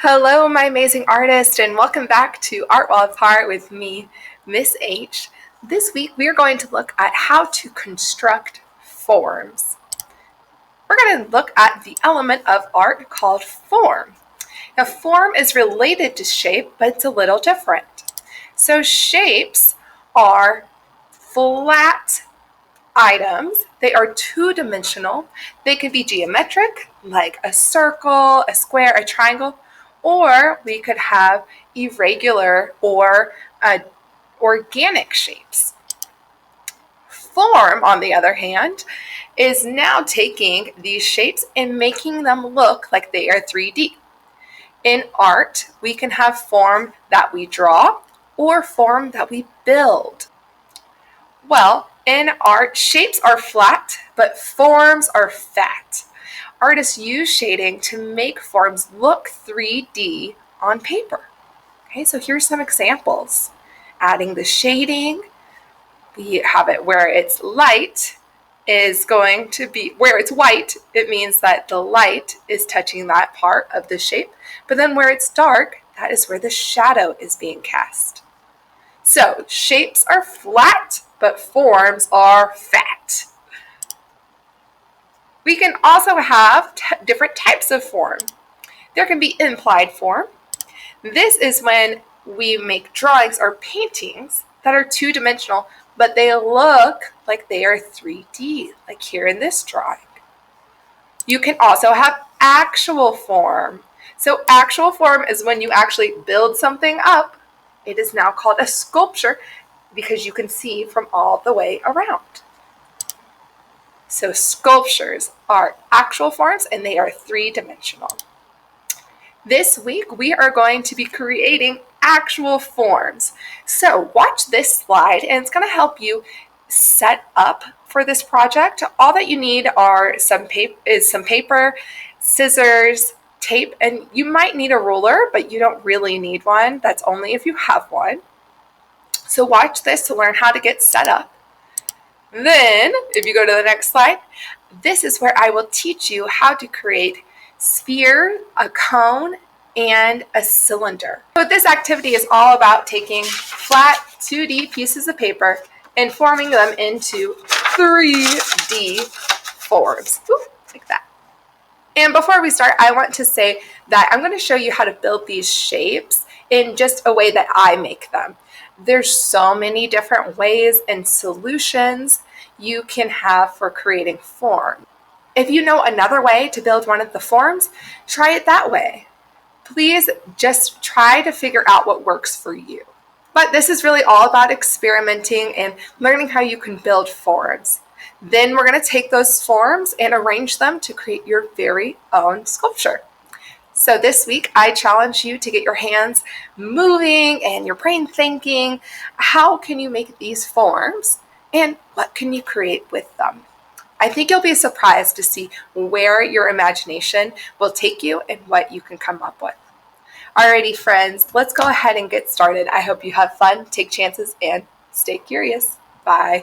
Hello, my amazing artist, and welcome back to Art While Apart with me, Miss H. This week, we are going to look at how to construct forms. We're going to look at the element of art called form. Now, form is related to shape, but it's a little different. So shapes are flat items. They are two-dimensional. They could be geometric, like a circle, a square, a triangle, or we could have irregular or organic shapes. Form, on the other hand, is now taking these shapes and making them look like they are 3D. In art, we can have form that we draw or form that we build. Well, in art, shapes are flat, but forms are fat. Artists use shading to make forms look 3D on paper. Okay, so here's some examples. Adding the shading, we have it where it's light is going to be, where it's white, it means that the light is touching that part of the shape, but then where it's dark, that is where the shadow is being cast. So shapes are flat, but forms are fat. We can also have different types of form. There can be implied form. This is when we make drawings or paintings that are two-dimensional, but they look like they are 3D, like here in this drawing. You can also have actual form. So actual form is when you actually build something up. It is now called a sculpture because you can see from all the way around. So sculptures are actual forms and they are three-dimensional. This week we are going to be creating actual forms. So watch this slide and it's going to help you set up for this project. All that you need are some paper, scissors, tape, and you might need a ruler, but you don't really need one. That's only if you have one. So watch this to learn how to get set up. Then, if you go to the next slide, this is where I will teach you how to create sphere, a cone, and a cylinder. So this activity is all about taking flat 2D pieces of paper and forming them into 3D forms. Ooh, like that. And before we start, I want to say that I'm going to show you how to build these shapes in just a way that I make them. There's so many different ways and solutions you can have for creating form. If you know another way to build one of the forms, try it that way. Please just try to figure out what works for you. But this is really all about experimenting and learning how you can build forms. Then we're going to take those forms and arrange them to create your very own sculpture. So this week, I challenge you to get your hands moving and your brain thinking, how can you make these forms and what can you create with them? I think you'll be surprised to see where your imagination will take you and what you can come up with. Alrighty, friends, let's go ahead and get started. I hope you have fun, take chances, and stay curious. Bye.